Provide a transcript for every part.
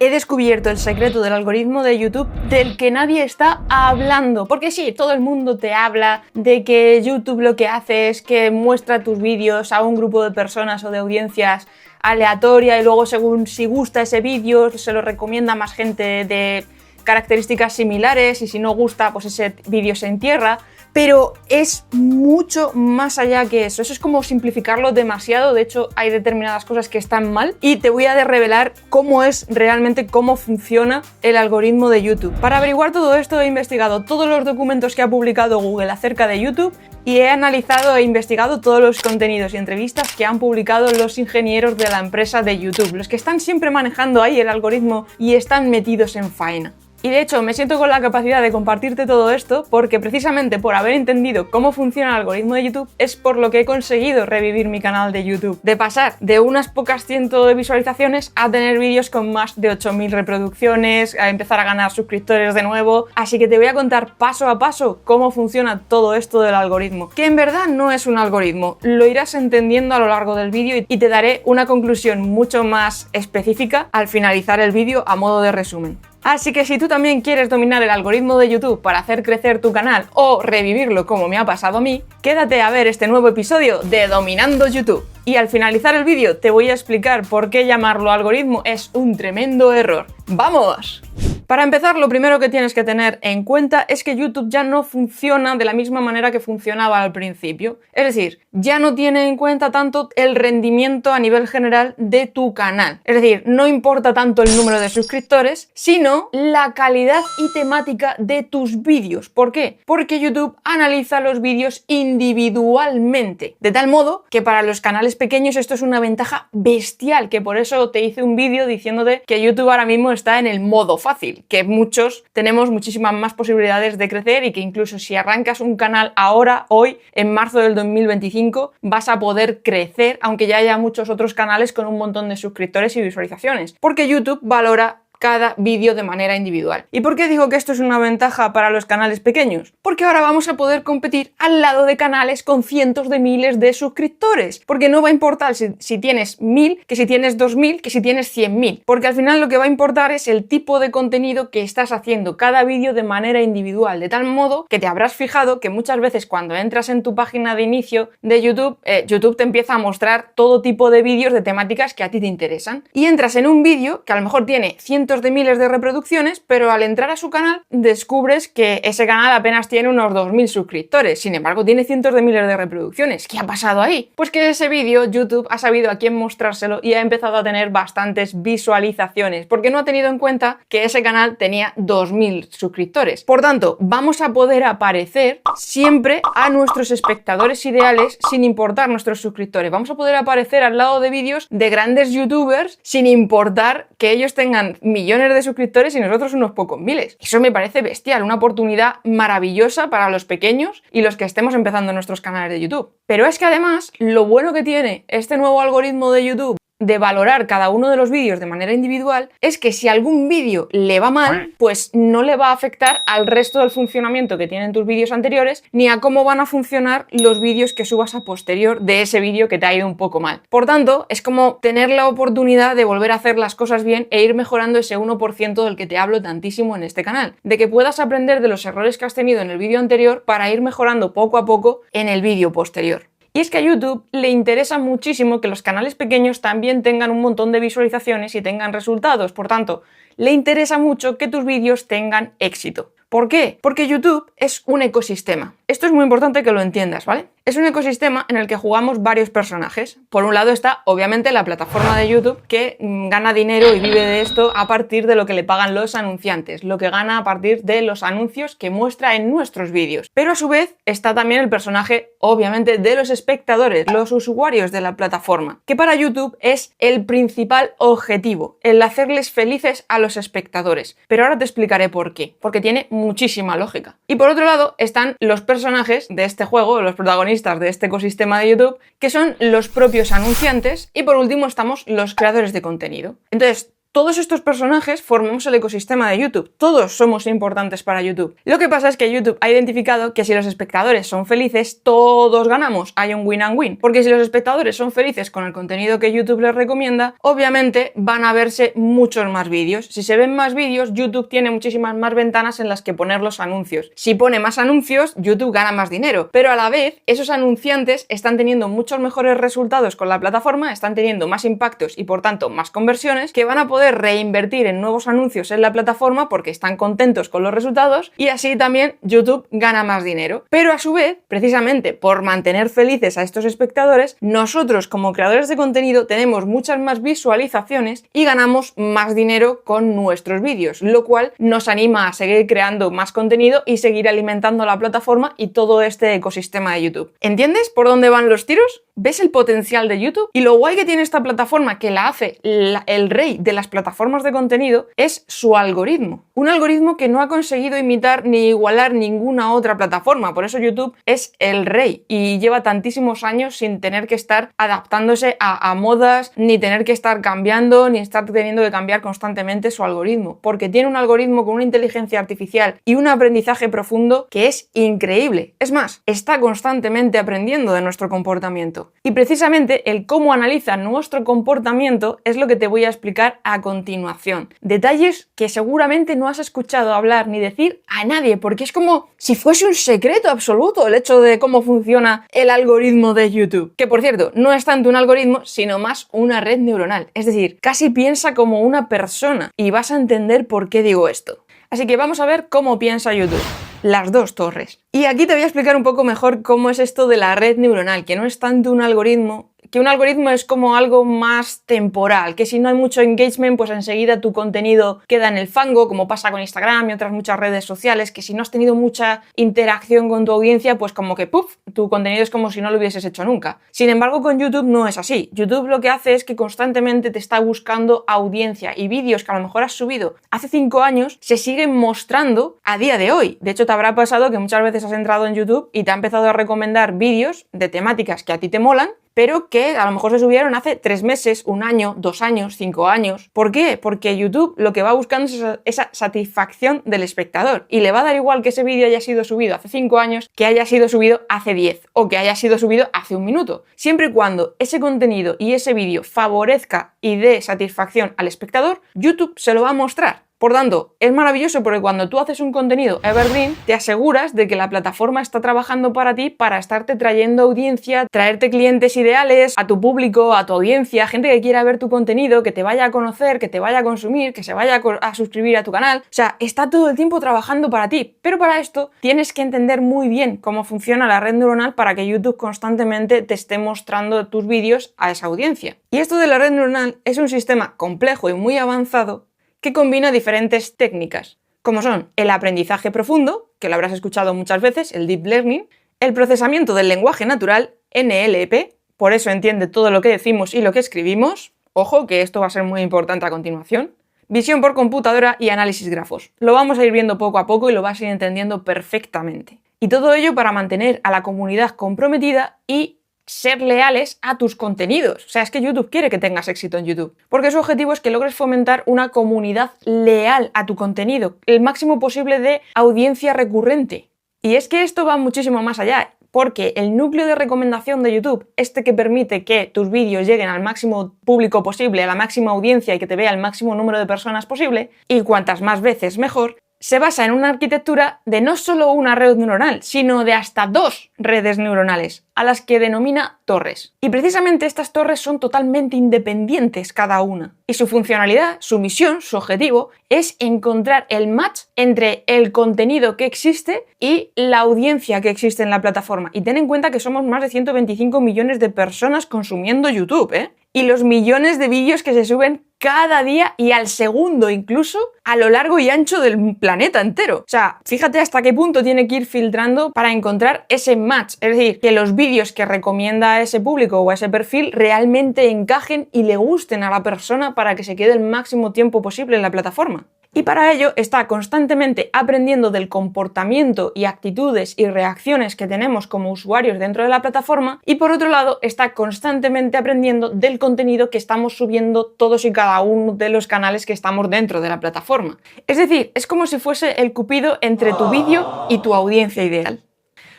he descubierto el secreto del algoritmo de YouTube del que nadie está hablando. Porque sí, todo el mundo te habla de que YouTube lo que hace es que muestra tus vídeos a un grupo de personas o de audiencias aleatoria y luego según si gusta ese vídeo se lo recomienda a más gente de características similares y si no gusta pues ese vídeo se entierra. Pero es mucho más allá que eso. Eso es como simplificarlo demasiado. De hecho, hay determinadas cosas que están mal y te voy a revelar cómo es realmente, cómo funciona el algoritmo de YouTube. Para averiguar todo esto he investigado todos los documentos que ha publicado Google acerca de YouTube y he analizado e investigado todos los contenidos y entrevistas que han publicado los ingenieros de la empresa de YouTube, los que están siempre manejando ahí el algoritmo y están metidos en faena. Y de hecho me siento con la capacidad de compartirte todo esto porque precisamente por haber entendido cómo funciona el algoritmo de YouTube es por lo que he conseguido revivir mi canal de YouTube. De pasar de unas pocas cientos de visualizaciones a tener vídeos con más de 8000 reproducciones, a empezar a ganar suscriptores de nuevo. Así que te voy a contar paso a paso cómo funciona todo esto del algoritmo. Que en verdad no es un algoritmo, lo irás entendiendo a lo largo del vídeo y te daré una conclusión mucho más específica al finalizar el vídeo a modo de resumen. Así que si tú también quieres dominar el algoritmo de YouTube para hacer crecer tu canal o revivirlo como me ha pasado a mí, quédate a ver este nuevo episodio de Dominando YouTube. Y al finalizar el vídeo te voy a explicar por qué llamarlo algoritmo es un tremendo error. ¡Vamos! Para empezar, lo primero que tienes que tener en cuenta es que YouTube ya no funciona de la misma manera que funcionaba al principio. Es decir, ya no tiene en cuenta tanto el rendimiento a nivel general de tu canal. Es decir, no importa tanto el número de suscriptores, sino la calidad y temática de tus vídeos. ¿Por qué? Porque YouTube analiza los vídeos individualmente. De tal modo que para los canales pequeños esto es una ventaja bestial, que por eso te hice un vídeo diciéndote que YouTube ahora mismo está en el modo fácil, que muchos tenemos muchísimas más posibilidades de crecer y que incluso si arrancas un canal ahora, hoy, en marzo del 2025, vas a poder crecer, aunque ya haya muchos otros canales con un montón de suscriptores y visualizaciones, porque YouTube valora cada vídeo de manera individual. ¿Y por qué digo que esto es una ventaja para los canales pequeños? Porque ahora vamos a poder competir al lado de canales con cientos de miles de suscriptores, porque no va a importar si tienes 1000, que si tienes 2000, que si tienes 100.000, porque al final lo que va a importar es el tipo de contenido que estás haciendo cada vídeo de manera individual, de tal modo que te habrás fijado que muchas veces cuando entras en tu página de inicio de YouTube, YouTube te empieza a mostrar todo tipo de vídeos de temáticas que a ti te interesan y entras en un vídeo que a lo mejor tiene cientos de miles de reproducciones, pero al entrar a su canal descubres que ese canal apenas tiene unos 2000 suscriptores, sin embargo tiene cientos de miles de reproducciones. ¿Qué ha pasado ahí? Pues que ese vídeo YouTube ha sabido a quién mostrárselo y ha empezado a tener bastantes visualizaciones, porque no ha tenido en cuenta que ese canal tenía 2000 suscriptores. Por tanto, vamos a poder aparecer siempre a nuestros espectadores ideales sin importar nuestros suscriptores. Vamos a poder aparecer al lado de vídeos de grandes youtubers sin importar que ellos tengan millones de suscriptores y nosotros unos pocos miles. Eso me parece bestial, una oportunidad maravillosa para los pequeños y los que estemos empezando nuestros canales de YouTube. Pero es que además, lo bueno que tiene este nuevo algoritmo de YouTube de valorar cada uno de los vídeos de manera individual es que si algún vídeo le va mal, pues no le va a afectar al resto del funcionamiento que tienen tus vídeos anteriores ni a cómo van a funcionar los vídeos que subas a posterior de ese vídeo que te ha ido un poco mal. Por tanto, es como tener la oportunidad de volver a hacer las cosas bien e ir mejorando ese 1% del que te hablo tantísimo en este canal. De que puedas aprender de los errores que has tenido en el vídeo anterior para ir mejorando poco a poco en el vídeo posterior. Y es que a YouTube le interesa muchísimo que los canales pequeños también tengan un montón de visualizaciones y tengan resultados. Por tanto, le interesa mucho que tus vídeos tengan éxito. ¿Por qué? Porque YouTube es un ecosistema. Esto es muy importante que lo entiendas, ¿vale? Es un ecosistema en el que jugamos varios personajes. Por un lado está, obviamente, la plataforma de YouTube que gana dinero y vive de esto a partir de lo que le pagan los anunciantes, lo que gana a partir de los anuncios que muestra en nuestros vídeos. Pero a su vez está también el personaje, obviamente, de los espectadores, los usuarios de la plataforma, que para YouTube es el principal objetivo, el hacerles felices a los espectadores. Pero ahora te explicaré por qué, porque tiene muchísima lógica. Y por otro lado están los personajes de este juego, los protagonistas de este ecosistema de YouTube, que son los propios anunciantes, y por último estamos los creadores de contenido. Entonces, Todos estos personajes formamos el ecosistema de YouTube. Todos somos importantes para YouTube. Lo que pasa es que YouTube ha identificado que si los espectadores son felices, todos ganamos. Hay un win and win. Porque si los espectadores son felices con el contenido que YouTube les recomienda, obviamente van a verse muchos más vídeos. Si se ven más vídeos, YouTube tiene muchísimas más ventanas en las que poner los anuncios. Si pone más anuncios, YouTube gana más dinero. Pero a la vez, esos anunciantes están teniendo muchos mejores resultados con la plataforma, están teniendo más impactos y por tanto más conversiones que van a poder reinvertir en nuevos anuncios en la plataforma porque están contentos con los resultados y así también YouTube gana más dinero. Pero a su vez, precisamente por mantener felices a estos espectadores, nosotros como creadores de contenido tenemos muchas más visualizaciones y ganamos más dinero con nuestros vídeos, lo cual nos anima a seguir creando más contenido y seguir alimentando la plataforma y todo este ecosistema de YouTube. ¿Entiendes por dónde van los tiros? ¿Ves el potencial de YouTube? Y lo guay que tiene esta plataforma, que la hace el rey de las plataformas de contenido, es su algoritmo. Un algoritmo que no ha conseguido imitar ni igualar ninguna otra plataforma. Por eso YouTube es el rey y lleva tantísimos años sin tener que estar adaptándose a modas, ni tener que estar cambiando, ni estar teniendo que cambiar constantemente su algoritmo. Porque tiene un algoritmo con una inteligencia artificial y un aprendizaje profundo que es increíble. Es más, está constantemente aprendiendo de nuestro comportamiento. Y precisamente el cómo analiza nuestro comportamiento es lo que te voy a explicar a continuación. Detalles que seguramente no has escuchado hablar ni decir a nadie, porque es como si fuese un secreto absoluto el hecho de cómo funciona el algoritmo de YouTube. Que por cierto, no es tanto un algoritmo, sino más una red neuronal. Es decir, casi piensa como una persona y vas a entender por qué digo esto. Así que vamos a ver cómo piensa YouTube. Las dos torres. Y aquí te voy a explicar un poco mejor cómo es esto de la red neuronal, que no es tanto un algoritmo, que un algoritmo es como algo más temporal, que si no hay mucho engagement, pues enseguida tu contenido queda en el fango, como pasa con Instagram y otras muchas redes sociales, que si no has tenido mucha interacción con tu audiencia, pues como que ¡puf!, tu contenido es como si no lo hubieses hecho nunca. Sin embargo, con YouTube no es así. YouTube lo que hace es que constantemente te está buscando audiencia y vídeos que a lo mejor has subido hace 5 años se siguen mostrando a día de hoy. De hecho, te habrá pasado que muchas veces has entrado en YouTube y te ha empezado a recomendar vídeos de temáticas que a ti te molan, pero que a lo mejor se subieron hace 3 meses, 1 año, 2 años, 5 años. ¿Por qué? Porque YouTube lo que va buscando es esa satisfacción del espectador y le va a dar igual que ese vídeo haya sido subido hace 5 años, que haya sido subido hace 10 o que haya sido subido hace 1 minuto. Siempre y cuando ese contenido y ese vídeo favorezca y dé satisfacción al espectador, YouTube se lo va a mostrar. Por tanto, es maravilloso porque cuando tú haces un contenido evergreen, te aseguras de que la plataforma está trabajando para ti para estarte trayendo audiencia, traerte clientes ideales a tu público, a tu audiencia, gente que quiera ver tu contenido, que te vaya a conocer, que te vaya a consumir, que se vaya a suscribir a tu canal. O sea, está todo el tiempo trabajando para ti. Pero para esto tienes que entender muy bien cómo funciona la red neuronal para que YouTube constantemente te esté mostrando tus vídeos a esa audiencia. Y esto de la red neuronal es un sistema complejo y muy avanzado que combina diferentes técnicas, como son el aprendizaje profundo, que lo habrás escuchado muchas veces, el deep learning, el procesamiento del lenguaje natural, NLP, por eso entiende todo lo que decimos y lo que escribimos, ojo que esto va a ser muy importante a continuación, visión por computadora y análisis grafos. Lo vamos a ir viendo poco a poco y lo vas a ir entendiendo perfectamente. Y todo ello para mantener a la comunidad comprometida y ser leales a tus contenidos. O sea, es que YouTube quiere que tengas éxito en YouTube, porque su objetivo es que logres fomentar una comunidad leal a tu contenido, el máximo posible de audiencia recurrente. Y es que esto va muchísimo más allá, porque el núcleo de recomendación de YouTube, este que permite que tus vídeos lleguen al máximo público posible, a la máxima audiencia y que te vea el máximo número de personas posible, y cuantas más veces mejor, se basa en una arquitectura de no solo una red neuronal, sino de hasta 2 redes neuronales, a las que denomina torres. Y precisamente estas torres son totalmente independientes cada una. Y su funcionalidad, su misión, su objetivo, es encontrar el match entre el contenido que existe y la audiencia que existe en la plataforma. Y ten en cuenta que somos más de 125 millones de personas consumiendo YouTube, ¿eh? Y los millones de vídeos que se suben cada día y al segundo incluso a lo largo y ancho del planeta entero. O sea, fíjate hasta qué punto tiene que ir filtrando para encontrar ese match. Es decir, que los vídeos que recomienda a ese público o a ese perfil realmente encajen y le gusten a la persona para que se quede el máximo tiempo posible en la plataforma. Y para ello está constantemente aprendiendo del comportamiento y actitudes y reacciones que tenemos como usuarios dentro de la plataforma, y por otro lado está constantemente aprendiendo del contenido que estamos subiendo todos y cada uno de los canales que estamos dentro de la plataforma. Es decir, es como si fuese el cupido entre tu vídeo y tu audiencia ideal.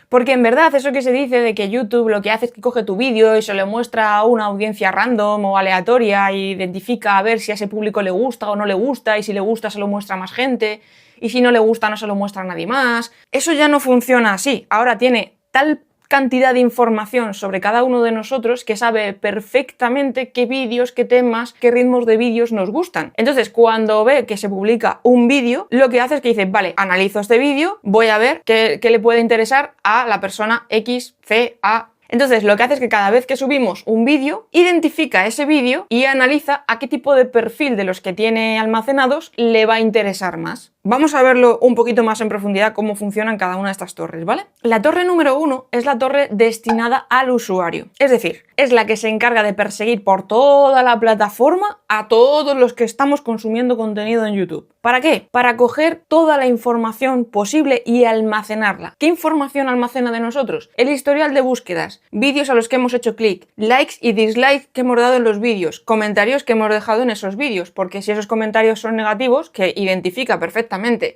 Porque en verdad eso que se dice de que YouTube lo que hace es que coge tu vídeo y se lo muestra a una audiencia random o aleatoria y identifica a ver si a ese público le gusta o no le gusta, y si le gusta se lo muestra a más gente y si no le gusta no se lo muestra a nadie más. Eso ya no funciona así. Ahora tiene tal cantidad de información sobre cada uno de nosotros que sabe perfectamente qué vídeos, qué temas, qué ritmos de vídeos nos gustan. Entonces, cuando ve que se publica un vídeo, lo que hace es que dice, vale, analizo este vídeo, voy a ver qué le puede interesar a la persona X, C, A. Entonces, lo que hace es que cada vez que subimos un vídeo, identifica ese vídeo y analiza a qué tipo de perfil de los que tiene almacenados le va a interesar más. Vamos a verlo un poquito más en profundidad cómo funcionan cada una de estas torres, ¿vale? La torre número 1 es la torre destinada al usuario, es decir, es la que se encarga de perseguir por toda la plataforma a todos los que estamos consumiendo contenido en YouTube. ¿Para qué? Para coger toda la información posible y almacenarla. ¿Qué información almacena de nosotros? El historial de búsquedas, vídeos a los que hemos hecho clic, likes y dislikes que hemos dado en los vídeos, comentarios que hemos dejado en esos vídeos, porque si esos comentarios son negativos, que identifica perfectamente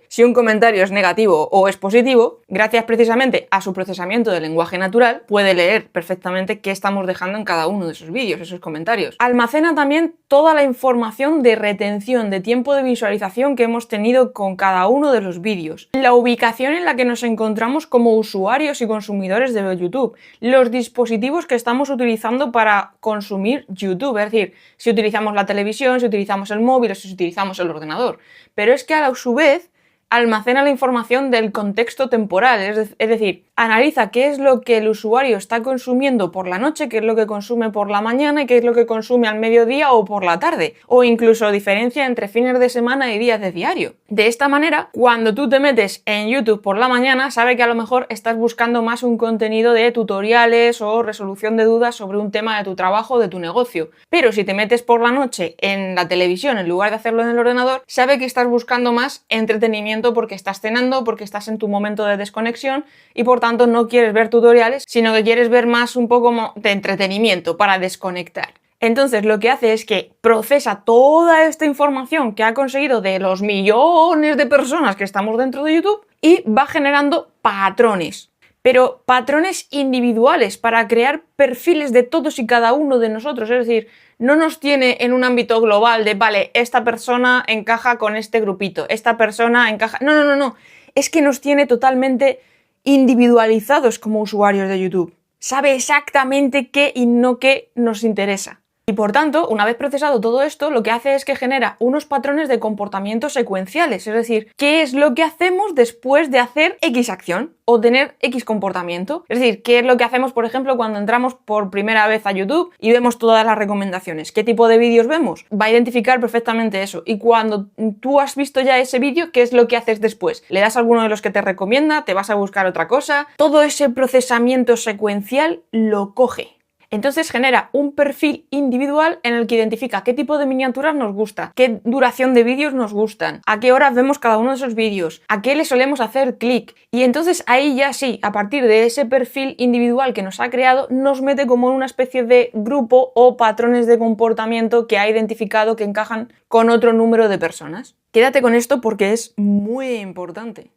si un comentario es negativo o es positivo, gracias precisamente a su procesamiento de lenguaje natural, puede leer perfectamente qué estamos dejando en cada uno de esos vídeos, esos comentarios. Almacena también toda la información de retención, de tiempo de visualización que hemos tenido con cada uno de los vídeos, la ubicación en la que nos encontramos como usuarios y consumidores de YouTube, los dispositivos que estamos utilizando para consumir YouTube, es decir, si utilizamos la televisión, si utilizamos el móvil o si utilizamos el ordenador. Pero es que a su vez almacena la información del contexto temporal, es decir, analiza qué es lo que el usuario está consumiendo por la noche, qué es lo que consume por la mañana y qué es lo que consume al mediodía o por la tarde, o incluso diferencia entre fines de semana y días de diario. De esta manera, cuando tú te metes en YouTube por la mañana, sabe que a lo mejor estás buscando más un contenido de tutoriales o resolución de dudas sobre un tema de tu trabajo o de tu negocio. Pero si te metes por la noche en la televisión en lugar de hacerlo en el ordenador, sabe que estás buscando más entretenimiento porque estás cenando, porque estás en tu momento de desconexión y por tanto no quieres ver tutoriales, sino que quieres ver más un poco de entretenimiento para desconectar. Entonces lo que hace es que procesa toda esta información que ha conseguido de los millones de personas que estamos dentro de YouTube y va generando patrones. Pero patrones individuales para crear perfiles de todos y cada uno de nosotros, es decir, no nos tiene en un ámbito global de, vale, esta persona encaja con este grupito, esta persona encaja... No. Es que nos tiene totalmente individualizados como usuarios de YouTube. Sabe exactamente qué y no qué nos interesa. Y por tanto, una vez procesado todo esto, lo que hace es que genera unos patrones de comportamiento secuenciales, es decir, qué es lo que hacemos después de hacer X acción o tener X comportamiento. Es decir, qué es lo que hacemos, por ejemplo, cuando entramos por primera vez a YouTube y vemos todas las recomendaciones. ¿Qué tipo de vídeos vemos? Va a identificar perfectamente eso. Y cuando tú has visto ya ese vídeo, ¿qué es lo que haces después? ¿Le das a alguno de los que te recomienda? ¿Te vas a buscar otra cosa? Todo ese procesamiento secuencial lo coge. Entonces genera un perfil individual en el que identifica qué tipo de miniaturas nos gusta, qué duración de vídeos nos gustan, a qué horas vemos cada uno de esos vídeos, a qué le solemos hacer clic. Y entonces ahí ya sí, a partir de ese perfil individual que nos ha creado, nos mete como en una especie de grupo o patrones de comportamiento que ha identificado que encajan con otro número de personas. Quédate con esto porque es muy importante.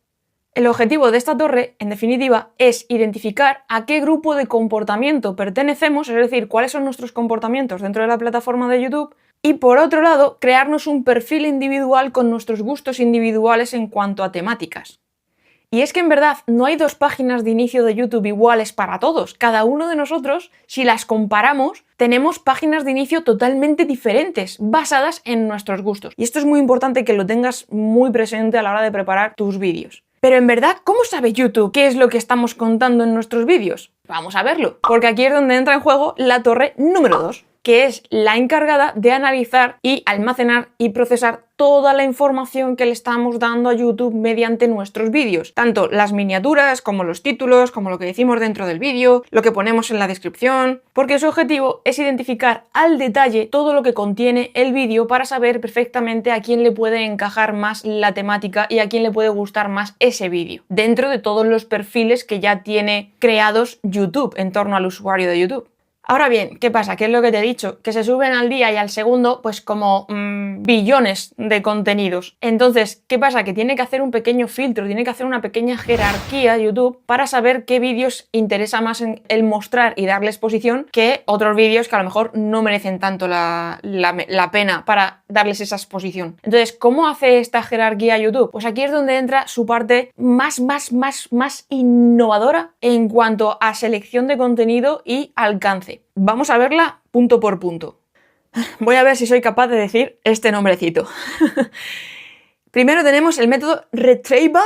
El objetivo de esta torre, en definitiva, es identificar a qué grupo de comportamiento pertenecemos, es decir, cuáles son nuestros comportamientos dentro de la plataforma de YouTube, y por otro lado, crearnos un perfil individual con nuestros gustos individuales en cuanto a temáticas. Y es que en verdad no hay dos páginas de inicio de YouTube iguales para todos. Cada uno de nosotros, si las comparamos, tenemos páginas de inicio totalmente diferentes, basadas en nuestros gustos. Y esto es muy importante que lo tengas muy presente a la hora de preparar tus vídeos. Pero en verdad, ¿cómo sabe YouTube qué es lo que estamos contando en nuestros vídeos? Vamos a verlo, porque aquí es donde entra en juego la torre número 2. que es la encargada de analizar y almacenar y procesar toda la información que le estamos dando a YouTube mediante nuestros vídeos. Tanto las miniaturas, como los títulos, como lo que decimos dentro del vídeo, lo que ponemos en la descripción, porque su objetivo es identificar al detalle todo lo que contiene el vídeo para saber perfectamente a quién le puede encajar más la temática y a quién le puede gustar más ese vídeo, dentro de todos los perfiles que ya tiene creados YouTube en torno al usuario de YouTube. Ahora bien, ¿qué pasa? ¿Qué es lo que te he dicho? Que se suben al día y al segundo, pues como billones de contenidos. Entonces, ¿qué pasa? Que tiene que hacer un pequeño filtro, tiene que hacer una pequeña jerarquía YouTube para saber qué vídeos interesa más en el mostrar y darle exposición que otros vídeos que a lo mejor no merecen tanto la pena para darles esa exposición. Entonces, ¿cómo hace esta jerarquía YouTube? Pues aquí es donde entra su parte más innovadora en cuanto a selección de contenido y alcance. Vamos a verla punto por punto. Voy a ver si soy capaz de decir este nombrecito. Primero tenemos el método Retrieval.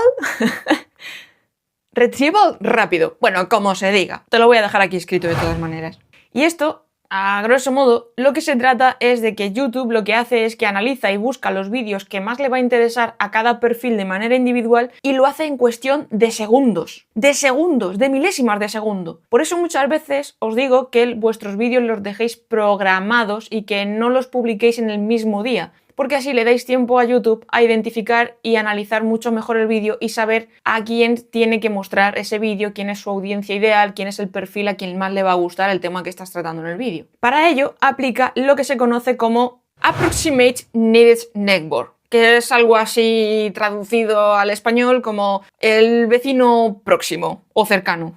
Retrieval rápido. Bueno, como se diga. Te lo voy a dejar aquí escrito de todas maneras. Y esto, a grosso modo, lo que se trata es de que YouTube lo que hace es que analiza y busca los vídeos que más le va a interesar a cada perfil de manera individual y lo hace en cuestión de segundos, de milésimas de segundo. Por eso muchas veces os digo que vuestros vídeos los dejéis programados y que no los publiquéis en el mismo día, porque así le dais tiempo a YouTube a identificar y analizar mucho mejor el vídeo y saber a quién tiene que mostrar ese vídeo, quién es su audiencia ideal, quién es el perfil a quien más le va a gustar el tema que estás tratando en el vídeo. Para ello, aplica lo que se conoce como Approximate Needed Network, que es algo así traducido al español como el vecino próximo o cercano.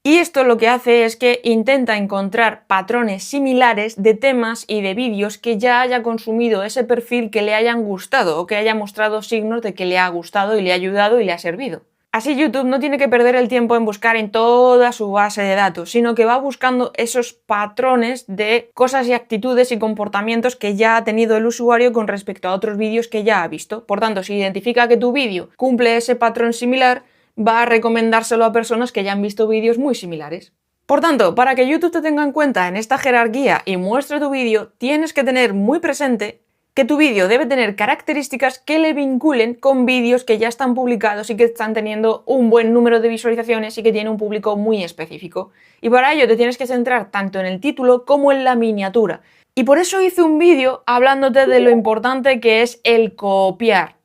Y esto lo que hace es que intenta encontrar patrones similares de temas y de vídeos que ya haya consumido ese perfil, que le hayan gustado o que haya mostrado signos de que le ha gustado y le ha ayudado y le ha servido. Así YouTube no tiene que perder el tiempo en buscar en toda su base de datos, sino que va buscando esos patrones de cosas y actitudes y comportamientos que ya ha tenido el usuario con respecto a otros vídeos que ya ha visto. Por tanto, si identifica que tu vídeo cumple ese patrón similar, va a recomendárselo a personas que ya han visto vídeos muy similares. Por tanto, para que YouTube te tenga en cuenta en esta jerarquía y muestre tu vídeo, tienes que tener muy presente que tu vídeo debe tener características que le vinculen con vídeos que ya están publicados y que están teniendo un buen número de visualizaciones y que tiene un público muy específico. Y para ello te tienes que centrar tanto en el título como en la miniatura. Y por eso hice un vídeo hablándote de lo importante que es el copiar.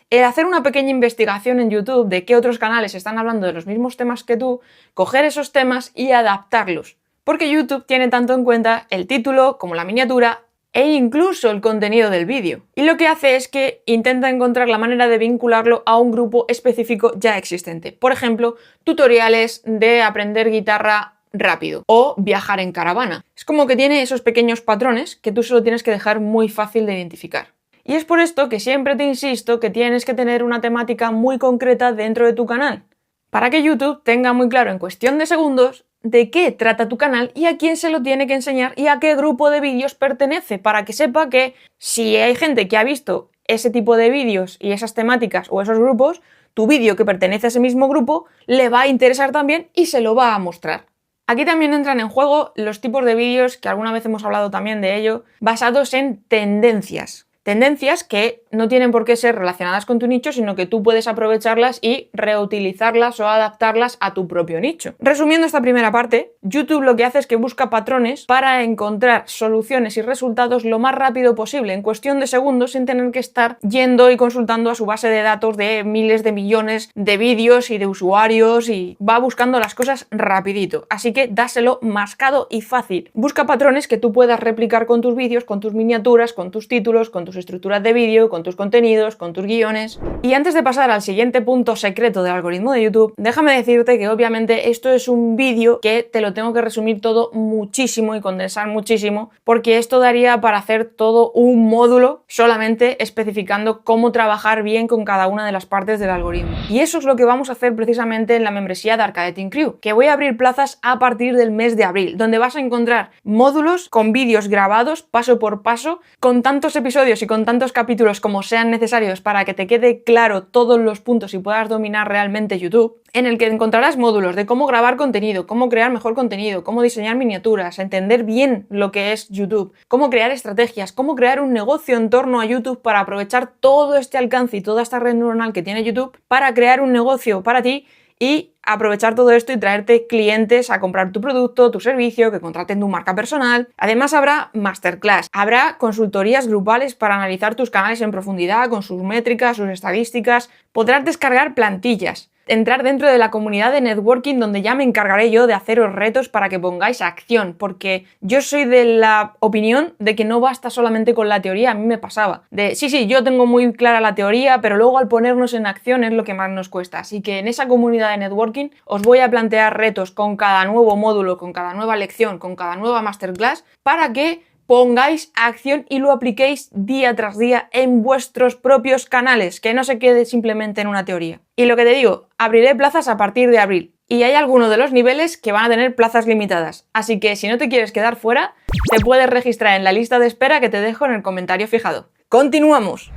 El hacer una pequeña investigación en YouTube de qué otros canales están hablando de los mismos temas que tú, coger esos temas y adaptarlos. Porque YouTube tiene tanto en cuenta el título como la miniatura e incluso el contenido del vídeo. Y lo que hace es que intenta encontrar la manera de vincularlo a un grupo específico ya existente. Por ejemplo, tutoriales de aprender guitarra rápido o viajar en caravana. Es como que tiene esos pequeños patrones que tú solo tienes que dejar muy fácil de identificar. Y es por esto que siempre te insisto que tienes que tener una temática muy concreta dentro de tu canal, para que YouTube tenga muy claro en cuestión de segundos de qué trata tu canal y a quién se lo tiene que enseñar y a qué grupo de vídeos pertenece, para que sepa que si hay gente que ha visto ese tipo de vídeos y esas temáticas o esos grupos, tu vídeo que pertenece a ese mismo grupo le va a interesar también y se lo va a mostrar. Aquí también entran en juego los tipos de vídeos, que alguna vez hemos hablado también de ello, basados en tendencias. Tendencias que no tienen por qué ser relacionadas con tu nicho, sino que tú puedes aprovecharlas y reutilizarlas o adaptarlas a tu propio nicho. Resumiendo esta primera parte, YouTube lo que hace es que busca patrones para encontrar soluciones y resultados lo más rápido posible, en cuestión de segundos, sin tener que estar yendo y consultando a su base de datos de miles de millones de vídeos y de usuarios, y va buscando las cosas rapidito. Así que dáselo mascado y fácil. Busca patrones que tú puedas replicar con tus vídeos, con tus miniaturas, con tus títulos, con tus estructuras de vídeo, con tus contenidos, con tus guiones. Y antes de pasar al siguiente punto secreto del algoritmo de YouTube, déjame decirte que obviamente esto es un vídeo que te lo tengo que resumir todo muchísimo y condensar muchísimo, porque esto daría para hacer todo un módulo solamente especificando cómo trabajar bien con cada una de las partes del algoritmo. Y eso es lo que vamos a hacer precisamente en la membresía de Arcade Team Crew, que voy a abrir plazas a partir del mes de abril, donde vas a encontrar módulos con vídeos grabados paso por paso, con tantos episodios vídeos y con tantos capítulos como sean necesarios para que te quede claro todos los puntos y puedas dominar realmente YouTube, en el que encontrarás módulos de cómo grabar contenido, cómo crear mejor contenido, cómo diseñar miniaturas, entender bien lo que es YouTube, cómo crear estrategias, cómo crear un negocio en torno a YouTube para aprovechar todo este alcance y toda esta red neuronal que tiene YouTube para crear un negocio para ti y aprovechar todo esto y traerte clientes a comprar tu producto, tu servicio, que contraten tu marca personal. Además habrá masterclass, habrá consultorías grupales para analizar tus canales en profundidad con sus métricas, sus estadísticas. Podrás descargar plantillas, entrar dentro de la comunidad de networking donde ya me encargaré yo de haceros retos para que pongáis acción, porque yo soy de la opinión de que no basta solamente con la teoría. A mí me pasaba de sí, yo tengo muy clara la teoría, pero luego al ponernos en acción es lo que más nos cuesta. Así que en esa comunidad de networking os voy a plantear retos con cada nuevo módulo, con cada nueva lección, con cada nueva masterclass, para que pongáis acción y lo apliquéis día tras día en vuestros propios canales, que no se quede simplemente en una teoría. Y lo que te digo, abriré plazas a partir de abril. Y hay algunos de los niveles que van a tener plazas limitadas. Así que si no te quieres quedar fuera, te puedes registrar en la lista de espera que te dejo en el comentario fijado. ¡Continuamos!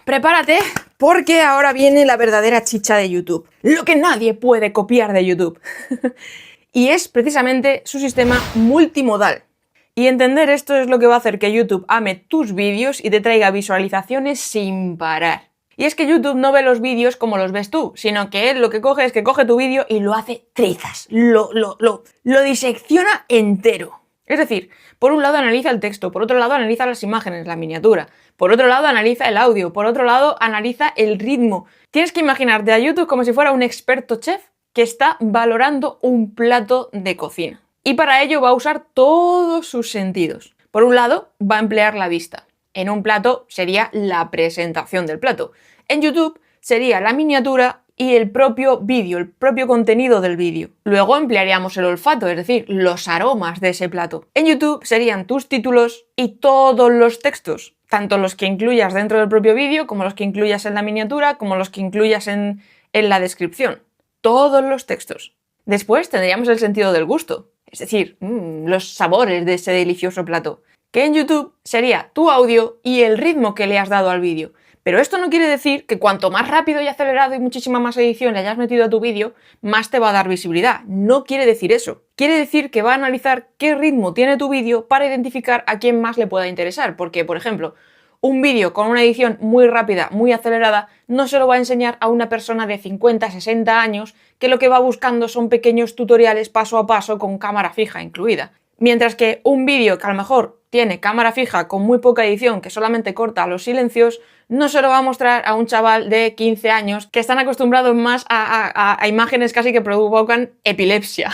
Prepárate, porque ahora viene la verdadera chicha de YouTube. Lo que nadie puede copiar de YouTube. Y es precisamente su sistema multimodal. Y entender esto es lo que va a hacer que YouTube ame tus vídeos y te traiga visualizaciones sin parar. Y es que YouTube no ve los vídeos como los ves tú, sino que él lo que coge es que coge tu vídeo y lo hace trizas, lo disecciona entero. Es decir, por un lado analiza el texto, por otro lado analiza las imágenes, la miniatura, por otro lado analiza el audio, por otro lado analiza el ritmo. Tienes que imaginarte a YouTube como si fuera un experto chef que está valorando un plato de cocina. Y para ello va a usar todos sus sentidos. Por un lado, va a emplear la vista. En un plato sería la presentación del plato. En YouTube sería la miniatura y el propio vídeo, el propio contenido del vídeo. Luego emplearíamos el olfato, es decir, los aromas de ese plato. En YouTube serían tus títulos y todos los textos, tanto los que incluyas dentro del propio vídeo, como los que incluyas en la miniatura, como los que incluyas en la descripción. Todos los textos. Después tendríamos el sentido del gusto. Es decir, los sabores de ese delicioso plato, que en YouTube sería tu audio y el ritmo que le has dado al vídeo. Pero esto no quiere decir que cuanto más rápido y acelerado y muchísima más edición le hayas metido a tu vídeo, más te va a dar visibilidad. No quiere decir eso. Quiere decir que va a analizar qué ritmo tiene tu vídeo para identificar a quién más le pueda interesar. Porque, por ejemplo, un vídeo con una edición muy rápida, muy acelerada, no se lo va a enseñar a una persona de 50, 60 años que lo que va buscando son pequeños tutoriales paso a paso con cámara fija incluida. Mientras que un vídeo que a lo mejor tiene cámara fija con muy poca edición, que solamente corta los silencios, no se lo va a mostrar a un chaval de 15 años que están acostumbrados más a imágenes casi que provocan epilepsia.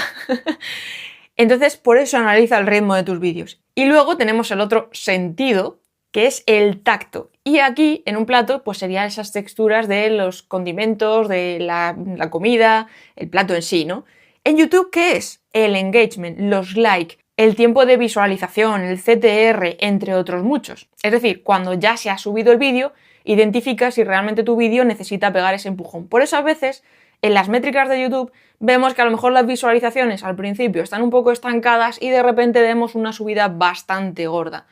Entonces, por eso analiza el ritmo de tus vídeos. Y luego tenemos el otro sentido, que es el tacto. Y aquí, en un plato, pues serían esas texturas de los condimentos, de la comida, el plato en sí, ¿no? En YouTube, ¿qué es? El engagement, los likes, el tiempo de visualización, el CTR, entre otros muchos. Es decir, cuando ya se ha subido el vídeo, identifica si realmente tu vídeo necesita pegar ese empujón. Por eso a veces, en las métricas de YouTube, vemos que a lo mejor las visualizaciones al principio están un poco estancadas y de repente vemos una subida bastante gorda.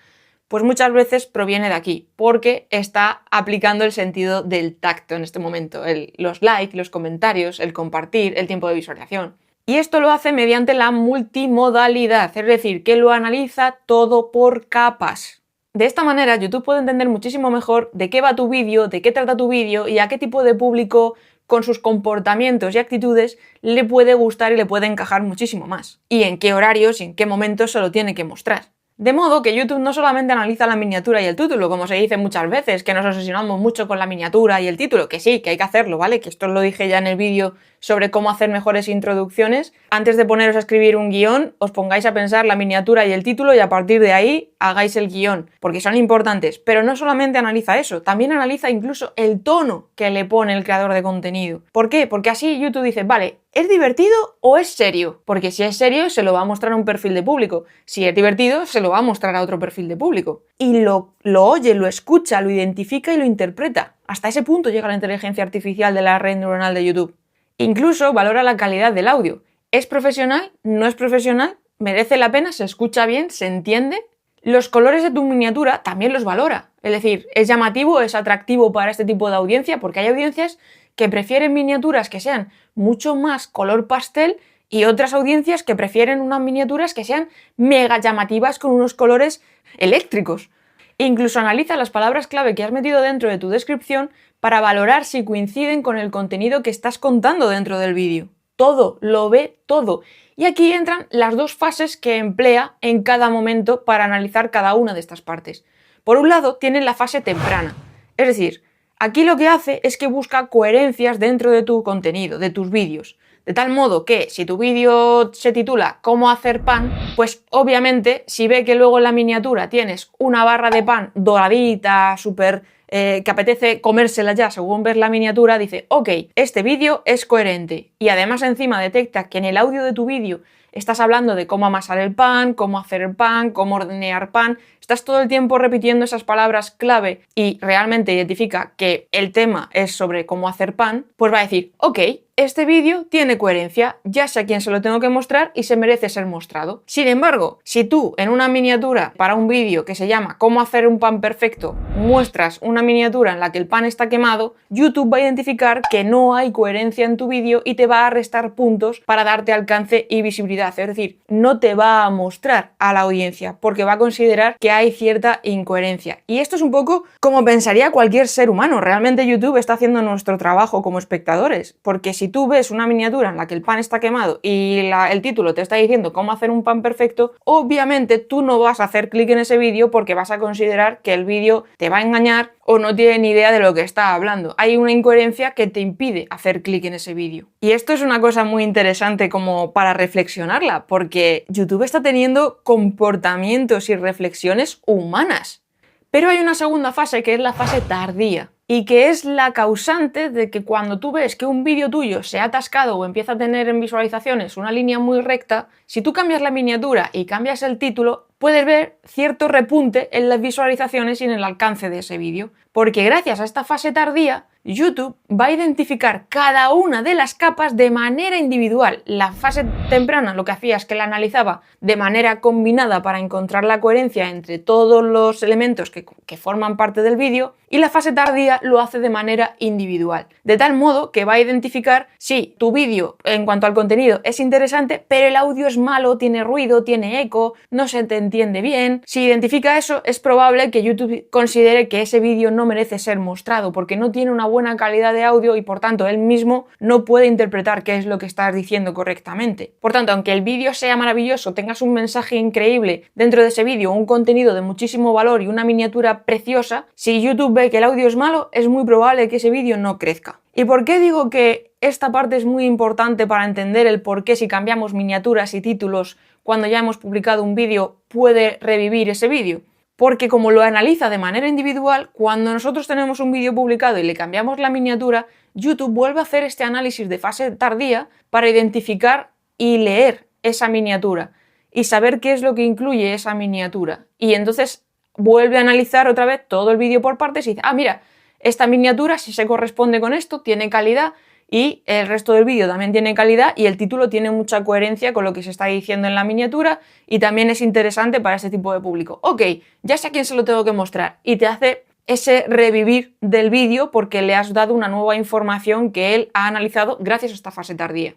Pues muchas veces proviene de aquí, porque está aplicando el sentido del tacto en este momento. Los likes, los comentarios, el compartir, el tiempo de visualización. Y esto lo hace mediante la multimodalidad, es decir, que lo analiza todo por capas. De esta manera, YouTube puede entender muchísimo mejor de qué va tu vídeo, de qué trata tu vídeo y a qué tipo de público con sus comportamientos y actitudes le puede gustar y le puede encajar muchísimo más. Y en qué horarios y en qué momentos se lo tiene que mostrar. De modo que YouTube no solamente analiza la miniatura y el título, como se dice muchas veces, que nos obsesionamos mucho con la miniatura y el título, que sí, que hay que hacerlo, ¿vale? Que esto lo dije ya en el vídeo sobre cómo hacer mejores introducciones. Antes de poneros a escribir un guión, os pongáis a pensar la miniatura y el título y a partir de ahí hagáis el guión, porque son importantes. Pero no solamente analiza eso, también analiza incluso el tono que le pone el creador de contenido. ¿Por qué? Porque así YouTube dice, vale, ¿es divertido o es serio? Porque si es serio, se lo va a mostrar a un perfil de público. Si es divertido, se lo va a mostrar a otro perfil de público. Y lo oye, lo escucha, lo identifica y lo interpreta. Hasta ese punto llega la inteligencia artificial de la red neuronal de YouTube. Incluso valora la calidad del audio. ¿Es profesional? ¿No es profesional? ¿Merece la pena? ¿Se escucha bien? ¿Se entiende? los colores de tu miniatura también los valora. Es decir, es llamativo, es atractivo para este tipo de audiencia, porque hay audiencias que prefieren miniaturas que sean mucho más color pastel y otras audiencias que prefieren unas miniaturas que sean mega llamativas con unos colores eléctricos. Incluso analiza las palabras clave que has metido dentro de tu descripción para valorar si coinciden con el contenido que estás contando dentro del vídeo. Todo, lo ve todo. Y aquí entran las dos fases que emplea en cada momento para analizar cada una de estas partes. Por un lado, tiene la fase temprana. Es decir, aquí lo que hace es que busca coherencias dentro de tu contenido, de tus vídeos. De tal modo que si tu vídeo se titula ¿Cómo hacer pan?, pues obviamente si ve que luego en la miniatura tienes una barra de pan doradita, súper que apetece comérsela ya según ves la miniatura, dice, ok, este vídeo es coherente. Y además encima detecta que en el audio de tu vídeo estás hablando de cómo amasar el pan, cómo hacer el pan, cómo hornear pan. Estás todo el tiempo repitiendo esas palabras clave y realmente identifica que el tema es sobre cómo hacer pan, pues va a decir, ok, este vídeo tiene coherencia, ya sé a quién se lo tengo que mostrar y se merece ser mostrado. Sin embargo, si tú en una miniatura para un vídeo que se llama cómo hacer un pan perfecto, muestras una miniatura en la que el pan está quemado, YouTube va a identificar que no hay coherencia en tu vídeo y te va a restar puntos para darte alcance y visibilidad. Es decir, no te va a mostrar a la audiencia porque va a considerar que hay cierta incoherencia. Y esto es un poco como pensaría cualquier ser humano. Realmente YouTube está haciendo nuestro trabajo como espectadores, porque si tú ves una miniatura en la que el pan está quemado y el título te está diciendo cómo hacer un pan perfecto, obviamente tú no vas a hacer clic en ese vídeo porque vas a considerar que el vídeo te va a engañar o no tiene ni idea de lo que está hablando. Hay una incoherencia que te impide hacer clic en ese vídeo. Y esto es una cosa muy interesante como para reflexionarla, porque YouTube está teniendo comportamientos y reflexiones humanas. Pero hay una segunda fase que es la fase tardía y que es la causante de que cuando tú ves que un vídeo tuyo se ha atascado o empieza a tener en visualizaciones una línea muy recta, si tú cambias la miniatura y cambias el título, puedes ver cierto repunte en las visualizaciones y en el alcance de ese vídeo. Porque gracias a esta fase tardía, YouTube va a identificar cada una de las capas de manera individual. La fase temprana lo que hacía es que la analizaba de manera combinada para encontrar la coherencia entre todos los elementos que forman parte del vídeo, y la fase tardía lo hace de manera individual. De tal modo que va a identificar si tu vídeo en cuanto al contenido es interesante, pero el audio es malo, tiene ruido, tiene eco, no se te entiende bien. Si identifica eso, es probable que YouTube considere que ese vídeo no merece ser mostrado porque no tiene una buena calidad de audio y por tanto él mismo no puede interpretar qué es lo que estás diciendo correctamente. Por tanto, aunque el vídeo sea maravilloso, tengas un mensaje increíble dentro de ese vídeo, un contenido de muchísimo valor y una miniatura preciosa, si YouTube ve que el audio es malo, es muy probable que ese vídeo no crezca. ¿Y por qué digo que esta parte es muy importante para entender el por qué si cambiamos miniaturas y títulos cuando ya hemos publicado un vídeo puede revivir ese vídeo? Porque como lo analiza de manera individual, cuando nosotros tenemos un vídeo publicado y le cambiamos la miniatura, YouTube vuelve a hacer este análisis de fase tardía para identificar y leer esa miniatura y saber qué es lo que incluye esa miniatura. Y entonces vuelve a analizar otra vez todo el vídeo por partes y dice, mira, esta miniatura si se corresponde con esto, tiene calidad, y el resto del vídeo también tiene calidad y el título tiene mucha coherencia con lo que se está diciendo en la miniatura y también es interesante para este tipo de público. Ok, ya sé a quién se lo tengo que mostrar, y te hace ese revivir del vídeo porque le has dado una nueva información que él ha analizado gracias a esta fase tardía.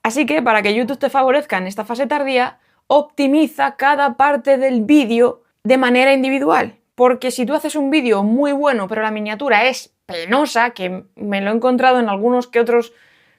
Así que para que YouTube te favorezca en esta fase tardía, optimiza cada parte del vídeo de manera individual. Porque si tú haces un vídeo muy bueno pero la miniatura es penosa, que me lo he encontrado en algunos que otros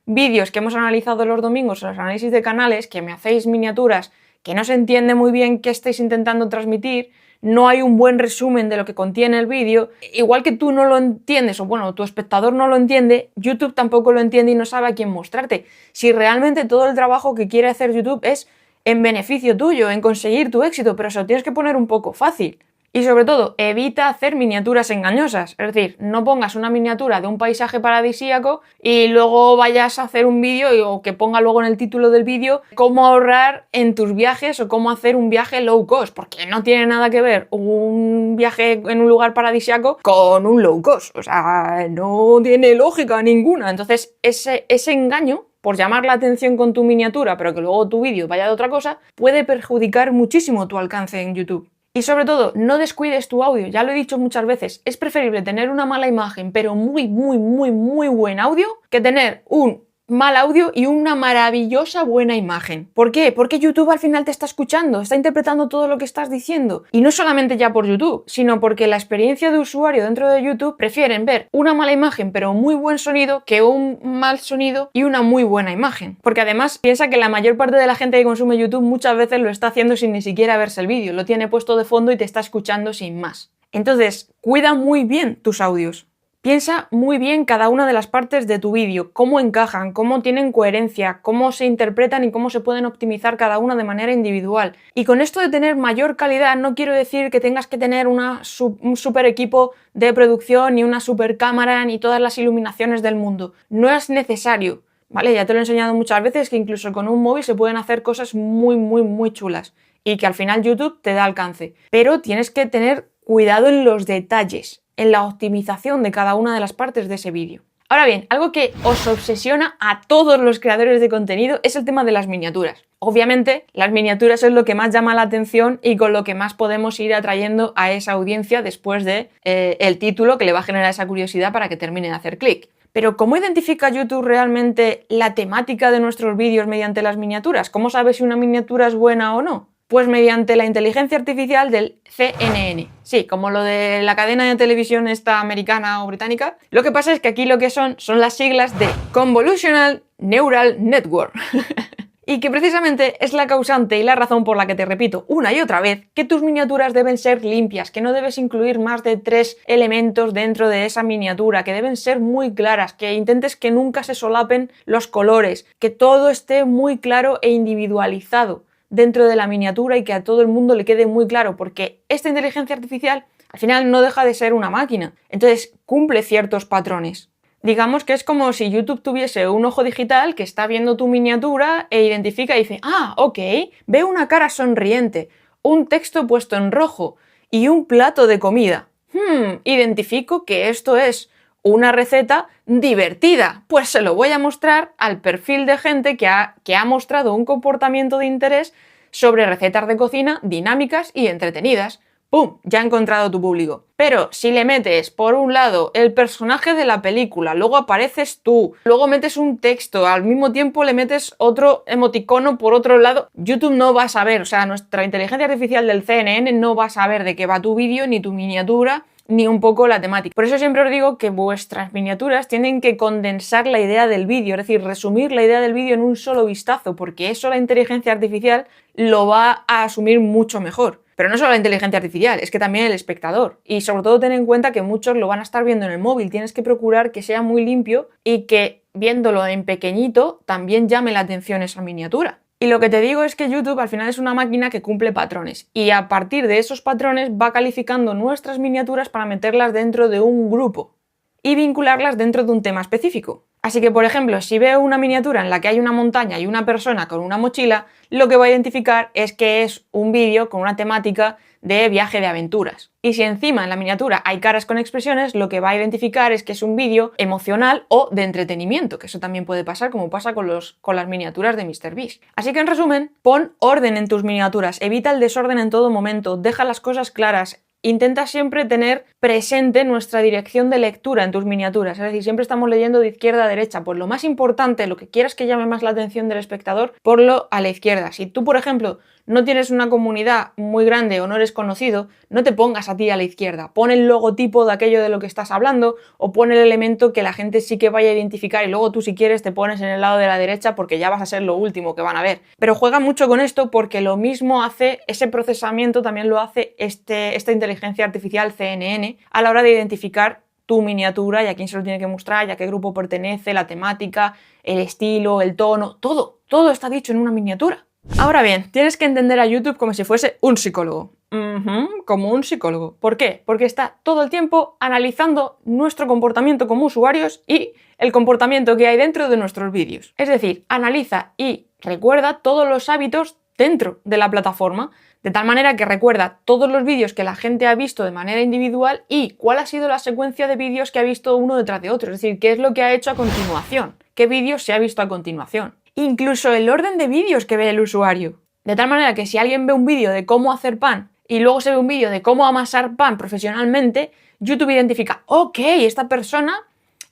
vídeos que hemos analizado los domingos en los análisis de canales, que me hacéis miniaturas que no se entiende muy bien qué estáis intentando transmitir, no hay un buen resumen de lo que contiene el vídeo, igual que tú no lo entiendes, o bueno, tu espectador no lo entiende, YouTube tampoco lo entiende y no sabe a quién mostrarte. Si realmente todo el trabajo que quiere hacer YouTube es en beneficio tuyo, en conseguir tu éxito, pero se lo tienes que poner un poco fácil. Y sobre todo, evita hacer miniaturas engañosas. Es decir, no pongas una miniatura de un paisaje paradisíaco y luego vayas a hacer un vídeo o que ponga luego en el título del vídeo cómo ahorrar en tus viajes o cómo hacer un viaje low cost, porque no tiene nada que ver un viaje en un lugar paradisíaco con un low cost. O sea, no tiene lógica ninguna. Entonces, ese engaño, por llamar la atención con tu miniatura, pero que luego tu vídeo vaya de otra cosa, puede perjudicar muchísimo tu alcance en YouTube. Y sobre todo, no descuides tu audio, ya lo he dicho muchas veces, es preferible tener una mala imagen pero muy buen audio que tener un mal audio y una maravillosa buena imagen. ¿Por qué? Porque YouTube al final te está escuchando, está interpretando todo lo que estás diciendo. Y no solamente ya por YouTube, sino porque la experiencia de usuario dentro de YouTube prefieren ver una mala imagen pero muy buen sonido que un mal sonido y una muy buena imagen. Porque además piensa que la mayor parte de la gente que consume YouTube muchas veces lo está haciendo sin ni siquiera verse el vídeo, lo tiene puesto de fondo y te está escuchando sin más. Entonces, cuida muy bien tus audios. Piensa muy bien cada una de las partes de tu vídeo, cómo encajan, cómo tienen coherencia, cómo se interpretan y cómo se pueden optimizar cada una de manera individual. Y con esto de tener mayor calidad no quiero decir que tengas que tener un super equipo de producción, ni una super cámara, ni todas las iluminaciones del mundo. No es necesario, ¿vale? Ya te lo he enseñado muchas veces que incluso con un móvil se pueden hacer cosas muy chulas y que al final YouTube te da alcance. Pero tienes que tener cuidado en los detalles, en la optimización de cada una de las partes de ese vídeo. Ahora bien, algo que os obsesiona a todos los creadores de contenido es el tema de las miniaturas. Obviamente, las miniaturas es lo que más llama la atención y con lo que más podemos ir atrayendo a esa audiencia después de el título que le va a generar esa curiosidad para que termine de hacer clic. Pero ¿cómo identifica YouTube realmente la temática de nuestros vídeos mediante las miniaturas? ¿Cómo sabe si una miniatura es buena o no? Pues mediante la inteligencia artificial del CNN. Sí, como lo de la cadena de televisión esta americana o británica. Lo que pasa es que aquí lo que son las siglas de Convolutional Neural Network. Y que precisamente es la causante y la razón por la que te repito una y otra vez que tus miniaturas deben ser limpias, que no debes incluir más de 3 elementos dentro de esa miniatura, que deben ser muy claras, que intentes que nunca se solapen los colores, que todo esté muy claro e individualizado dentro de la miniatura y que a todo el mundo le quede muy claro, porque esta inteligencia artificial al final no deja de ser una máquina, entonces cumple ciertos patrones. Digamos que es como si YouTube tuviese un ojo digital que está viendo tu miniatura e identifica y dice, ah, ok, veo una cara sonriente, un texto puesto en rojo y un plato de comida. Identifico que esto es una receta divertida, pues se lo voy a mostrar al perfil de gente que ha mostrado un comportamiento de interés sobre recetas de cocina dinámicas y entretenidas. ¡Pum! Ya ha encontrado tu público. Pero si le metes, por un lado, el personaje de la película, luego apareces tú, luego metes un texto, al mismo tiempo le metes otro emoticono por otro lado, YouTube no va a saber, o sea, nuestra inteligencia artificial del CNN no va a saber de qué va tu vídeo, ni tu miniatura, ni un poco la temática. Por eso siempre os digo que vuestras miniaturas tienen que condensar la idea del vídeo, es decir, resumir la idea del vídeo en un solo vistazo, porque eso la inteligencia artificial lo va a asumir mucho mejor. Pero no solo la inteligencia artificial, es que también el espectador. Y sobre todo ten en cuenta que muchos lo van a estar viendo en el móvil. Tienes que procurar que sea muy limpio y que viéndolo en pequeñito también llame la atención esa miniatura. Y lo que te digo es que YouTube al final es una máquina que cumple patrones y a partir de esos patrones va calificando nuestras miniaturas para meterlas dentro de un grupo y vincularlas dentro de un tema específico. Así que, por ejemplo, si veo una miniatura en la que hay una montaña y una persona con una mochila, lo que voy a identificar es que es un vídeo con una temática de viaje de aventuras. Y si encima en la miniatura hay caras con expresiones, lo que va a identificar es que es un vídeo emocional o de entretenimiento, que eso también puede pasar como pasa con las miniaturas de MrBeast. Así que en resumen, pon orden en tus miniaturas, evita el desorden en todo momento, deja las cosas claras. Intenta siempre tener presente nuestra dirección de lectura en tus miniaturas, es decir, siempre estamos leyendo de izquierda a derecha, pues lo más importante, lo que quieras que llame más la atención del espectador, ponlo a la izquierda. Si tú, por ejemplo, no tienes una comunidad muy grande o no eres conocido, no te pongas a ti a la izquierda, pon el logotipo de aquello de lo que estás hablando o pon el elemento que la gente sí que vaya a identificar y luego tú si quieres te pones en el lado de la derecha porque ya vas a ser lo último que van a ver. Pero juega mucho con esto porque lo mismo hace, ese procesamiento también lo hace esta inteligencia artificial CNN a la hora de identificar tu miniatura y a quién se lo tiene que mostrar y a qué grupo pertenece, la temática, el estilo, el tono, todo está dicho en una miniatura. Ahora bien, tienes que entender a YouTube como si fuese un psicólogo. Como un psicólogo. ¿Por qué? Porque está todo el tiempo analizando nuestro comportamiento como usuarios y el comportamiento que hay dentro de nuestros vídeos. Es decir, analiza y recuerda todos los hábitos dentro de la plataforma, de tal manera que recuerda todos los vídeos que la gente ha visto de manera individual y cuál ha sido la secuencia de vídeos que ha visto uno detrás de otro. Es decir, qué es lo que ha hecho a continuación, qué vídeos se ha visto a continuación. Incluso el orden de vídeos que ve el usuario. De tal manera que si alguien ve un vídeo de cómo hacer pan y luego se ve un vídeo de cómo amasar pan profesionalmente, YouTube identifica, ok, esta persona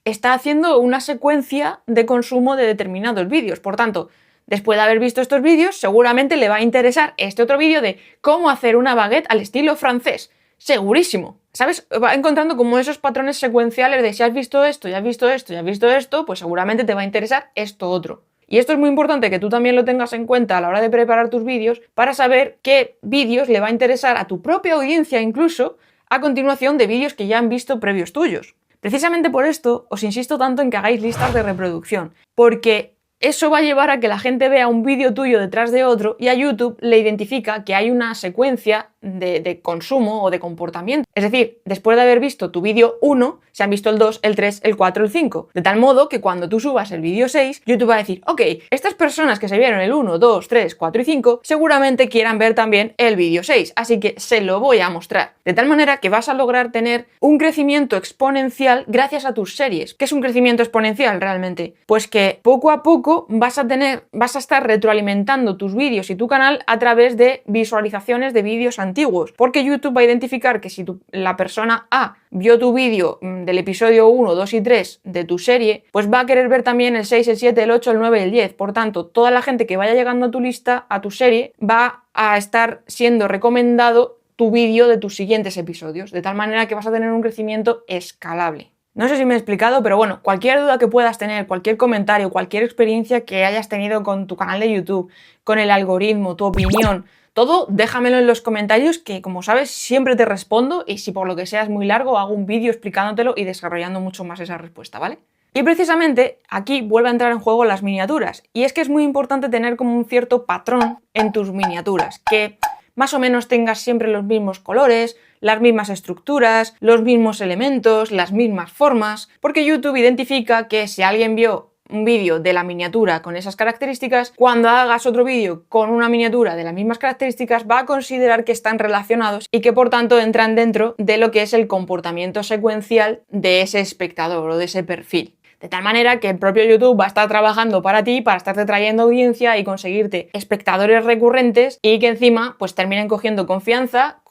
está haciendo una secuencia de consumo de determinados vídeos. Por tanto, después de haber visto estos vídeos, seguramente le va a interesar este otro vídeo de cómo hacer una baguette al estilo francés. Segurísimo. ¿Sabes? Va encontrando como esos patrones secuenciales de si has visto esto, ya has visto esto, ya has visto esto, pues seguramente te va a interesar esto otro. Y esto es muy importante que tú también lo tengas en cuenta a la hora de preparar tus vídeos para saber qué vídeos le va a interesar a tu propia audiencia incluso a continuación de vídeos que ya han visto previos tuyos. Precisamente por esto os insisto tanto en que hagáis listas de reproducción, porque eso va a llevar a que la gente vea un vídeo tuyo detrás de otro y a YouTube le identifica que hay una secuencia de consumo o de comportamiento. Es decir, después de haber visto tu vídeo 1, se han visto el 2, el 3, el 4, el 5. De tal modo que cuando tú subas el vídeo 6, YouTube va a decir, ok, estas personas que se vieron el 1, 2, 3, 4 y 5 seguramente quieran ver también el vídeo 6, así que se lo voy a mostrar. De tal manera que vas a lograr tener un crecimiento exponencial gracias a tus series. ¿Qué es un crecimiento exponencial realmente? Pues que poco a poco vas a estar retroalimentando tus vídeos y tu canal a través de visualizaciones de vídeos antiguos, porque YouTube va a identificar que si la persona A vio tu vídeo del episodio 1, 2 y 3 de tu serie, pues va a querer ver también el 6, el 7, el 8, el 9 y el 10. Por tanto, toda la gente que vaya llegando a tu lista, a tu serie, va a estar siendo recomendado tu vídeo de tus siguientes episodios, de tal manera que vas a tener un crecimiento escalable. No sé si me he explicado, pero bueno, cualquier duda que puedas tener, cualquier comentario, cualquier experiencia que hayas tenido con tu canal de YouTube, con el algoritmo, tu opinión, todo déjamelo en los comentarios que, como sabes, siempre te respondo y si por lo que sea es muy largo, hago un vídeo explicándotelo y desarrollando mucho más esa respuesta, ¿vale? Y precisamente aquí vuelve a entrar en juego las miniaturas. Y es que es muy importante tener como un cierto patrón en tus miniaturas, que más o menos tengas siempre los mismos colores, las mismas estructuras, los mismos elementos, las mismas formas, porque YouTube identifica que si alguien vio un vídeo de la miniatura con esas características, cuando hagas otro vídeo con una miniatura de las mismas características va a considerar que están relacionados y que por tanto entran dentro de lo que es el comportamiento secuencial de ese espectador o de ese perfil. De tal manera que el propio YouTube va a estar trabajando para ti, para estarte trayendo audiencia y conseguirte espectadores recurrentes y que encima pues terminen cogiendo confianza,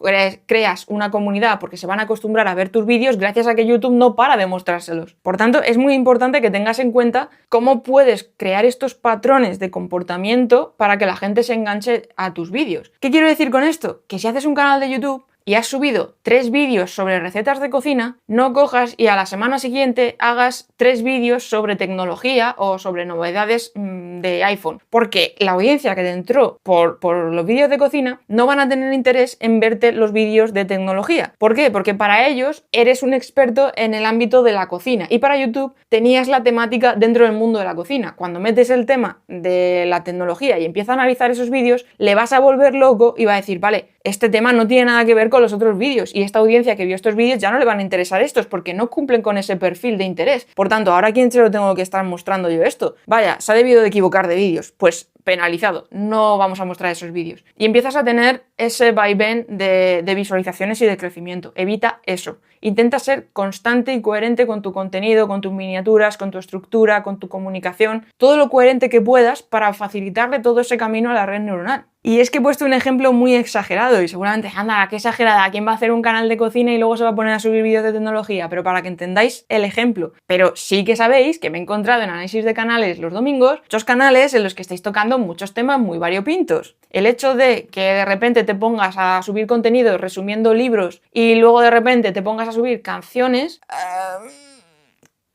creas una comunidad porque se van a acostumbrar a ver tus vídeos gracias a que YouTube no para de mostrárselos. Por tanto, es muy importante que tengas en cuenta cómo puedes crear estos patrones de comportamiento para que la gente se enganche a tus vídeos. ¿Qué quiero decir con esto? Que si haces un canal de YouTube y has subido 3 vídeos sobre recetas de cocina, no cojas y a la semana siguiente hagas 3 vídeos sobre tecnología o sobre novedades de iPhone. Porque la audiencia que te entró por los vídeos de cocina no van a tener interés en verte los vídeos de tecnología. ¿Por qué? Porque para ellos eres un experto en el ámbito de la cocina y para YouTube tenías la temática dentro del mundo de la cocina. Cuando metes el tema de la tecnología y empiezas a analizar esos vídeos, le vas a volver loco y va a decir, vale, este tema no tiene nada que ver con los otros vídeos y esta audiencia que vio estos vídeos ya no le van a interesar estos porque no cumplen con ese perfil de interés. Por tanto, ¿ahora quién se lo tengo que estar mostrando yo esto? Vaya, se ha debido de equivocar de vídeos. Pues penalizado, no vamos a mostrar esos vídeos. Y empiezas a tener ese vaivén de visualizaciones y de crecimiento. Evita eso. Intenta ser constante y coherente con tu contenido, con tus miniaturas, con tu estructura, con tu comunicación, todo lo coherente que puedas para facilitarle todo ese camino a la red neuronal. Y es que he puesto un ejemplo muy exagerado y seguramente, anda, qué exagerada, ¿quién va a hacer un canal de cocina y luego se va a poner a subir vídeos de tecnología? Pero para que entendáis el ejemplo. Pero sí que sabéis que me he encontrado en análisis de canales los domingos, muchos canales en los que estáis tocando muchos temas muy variopintos. El hecho de que de repente te pongas a subir contenido resumiendo libros y luego de repente te pongas a subir canciones,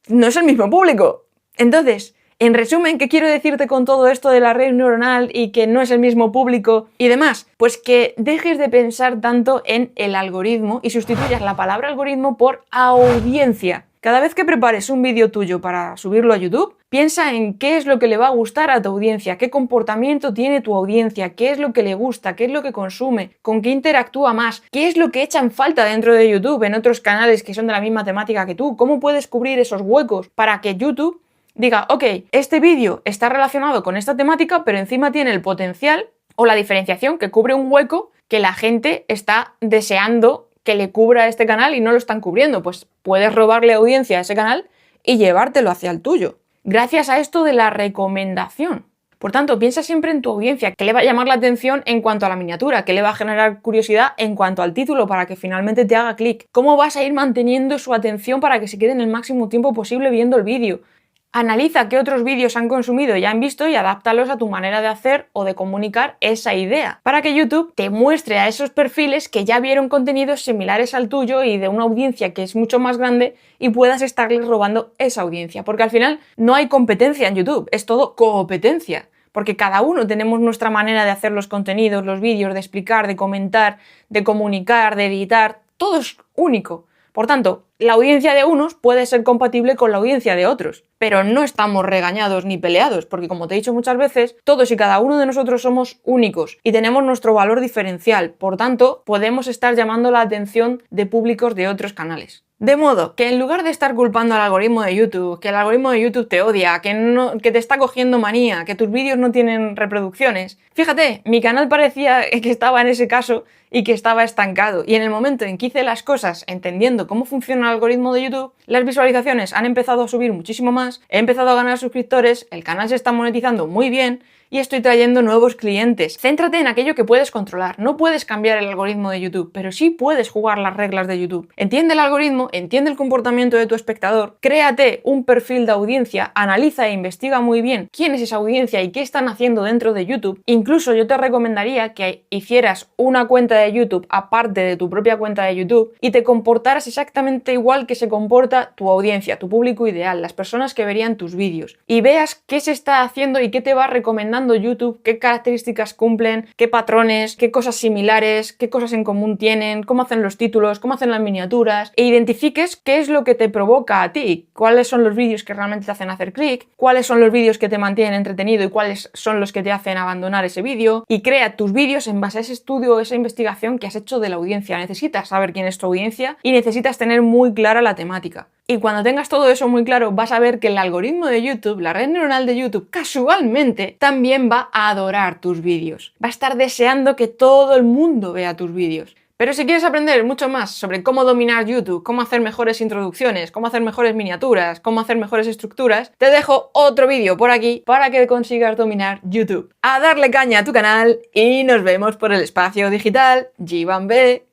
no es el mismo público. Entonces, en resumen, ¿qué quiero decirte con todo esto de la red neuronal y que no es el mismo público y demás? Pues que dejes de pensar tanto en el algoritmo y sustituyas la palabra algoritmo por audiencia. Cada vez que prepares un vídeo tuyo para subirlo a YouTube, piensa en qué es lo que le va a gustar a tu audiencia, qué comportamiento tiene tu audiencia, qué es lo que le gusta, qué es lo que consume, con qué interactúa más, qué es lo que echa en falta dentro de YouTube en otros canales que son de la misma temática que tú, cómo puedes cubrir esos huecos para que YouTube diga, ok, este vídeo está relacionado con esta temática, pero encima tiene el potencial o la diferenciación que cubre un hueco que la gente está deseando que le cubra este canal y no lo están cubriendo. Pues puedes robarle audiencia a ese canal y llevártelo hacia el tuyo. Gracias a esto de la recomendación. Por tanto, piensa siempre en tu audiencia, qué le va a llamar la atención en cuanto a la miniatura, qué le va a generar curiosidad en cuanto al título para que finalmente te haga clic, cómo vas a ir manteniendo su atención para que se queden el máximo tiempo posible viendo el vídeo. Analiza qué otros vídeos han consumido y han visto y adáptalos a tu manera de hacer o de comunicar esa idea, para que YouTube te muestre a esos perfiles que ya vieron contenidos similares al tuyo y de una audiencia que es mucho más grande y puedas estarles robando esa audiencia, porque al final no hay competencia en YouTube, es todo competencia. Porque cada uno tenemos nuestra manera de hacer los contenidos, los vídeos, de explicar, de comentar, de comunicar, de editar, todo es único. Por tanto, la audiencia de unos puede ser compatible con la audiencia de otros, pero no estamos regañados ni peleados, porque como te he dicho muchas veces, todos y cada uno de nosotros somos únicos y tenemos nuestro valor diferencial, por tanto, podemos estar llamando la atención de públicos de otros canales. De modo que en lugar de estar culpando al algoritmo de YouTube, que el algoritmo de YouTube te odia, que te está cogiendo manía, que tus vídeos no tienen reproducciones, fíjate, mi canal parecía que estaba en ese caso y que estaba estancado. Y en el momento en que hice las cosas entendiendo cómo funciona el algoritmo de YouTube, las visualizaciones han empezado a subir muchísimo más, he empezado a ganar suscriptores, el canal se está monetizando muy bien y estoy trayendo nuevos clientes. Céntrate en aquello que puedes controlar. No puedes cambiar el algoritmo de YouTube, pero sí puedes jugar las reglas de YouTube. Entiende el algoritmo, entiende el comportamiento de tu espectador, créate un perfil de audiencia, analiza e investiga muy bien quién es esa audiencia y qué están haciendo dentro de YouTube. Incluso yo te recomendaría que hicieras una cuenta de YouTube aparte de tu propia cuenta de YouTube y te comportaras exactamente igual que se comporta tu audiencia, tu público ideal, las personas que verían tus vídeos, y veas qué se está haciendo y qué te va recomendando YouTube, qué características cumplen, qué patrones, qué cosas similares, qué cosas en común tienen, cómo hacen los títulos, cómo hacen las miniaturas, e identifiques qué es lo que te provoca a ti, cuáles son los vídeos que realmente te hacen hacer clic, cuáles son los vídeos que te mantienen entretenido y cuáles son los que te hacen abandonar ese vídeo, y crea tus vídeos en base a ese estudio o esa investigación que has hecho de la audiencia. Necesitas saber quién es tu audiencia y necesitas tener muy clara la temática. Y cuando tengas todo eso muy claro, vas a ver que el algoritmo de YouTube, la red neuronal de YouTube, casualmente también va a adorar tus vídeos. Va a estar deseando que todo el mundo vea tus vídeos. Pero si quieres aprender mucho más sobre cómo dominar YouTube, cómo hacer mejores introducciones, cómo hacer mejores miniaturas, cómo hacer mejores estructuras, te dejo otro vídeo por aquí para que consigas dominar YouTube. A darle caña a tu canal y nos vemos por el espacio digital. G-Van B.